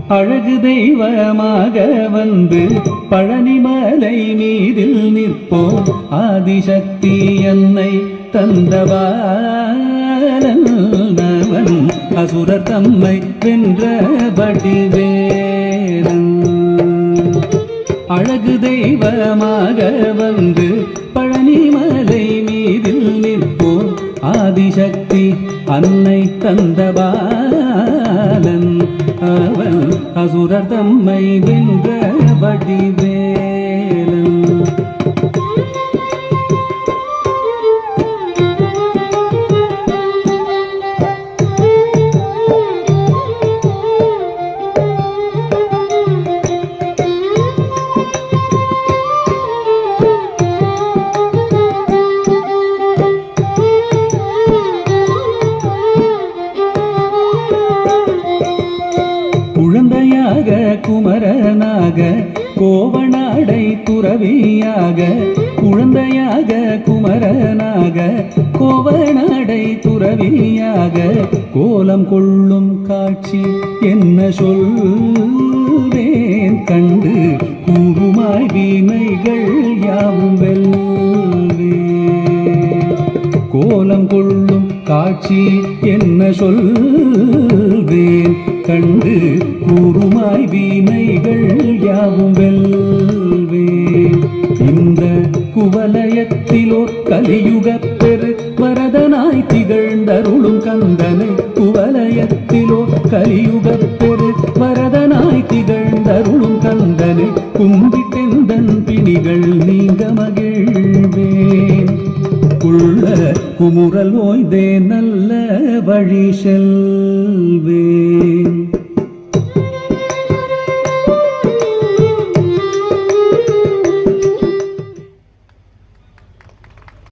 அழகு தெய்வமாக வந்து பழனிமலை மீதில் நிற்போம். ஆதிசக்தி என்னை தந்தவாளன் அசுரர் தம்மை வென்ற வடிவேலன். அழகு தெய்வமாக வந்து பழனிமலை மீதில் நிற்போம். ஆதிசக்தி அன்னை தந்தபாலன் அவன் அசுரர் தம்மை வென்ற வடிவேலன். குழந்தையாக குமரனாக கோவனாடை துறவியாக, குழந்தையாக குமரனாக கோவனாடை துறவியாக கோலம் கொள்ளும் காட்சி என்ன சொல்வேன் கண்டு கூறுமாய் வினைகள் யாவும் வெல்வே. கோலம் கொள்ளும் காட்சி என்ன சொல்வேன் கண்டு கூறுமாய் வினைகள் யாவும் வெல்வேன். இந்த குவலயத்திலோர் கலியுகப் பெரு வரதனாய் திகழ்ந்தருளும் கந்தனை, குவலயத்திலோர் கலியுகப் பெரு வரதனாய் திகழ்ந்தருளும் கந்தனை கும்பிட்டெந்தன் பிணிகள் நீங்க மகிழ்வேன். குள்ள குமுறல் ஓய்தே நல்ல வழி செல்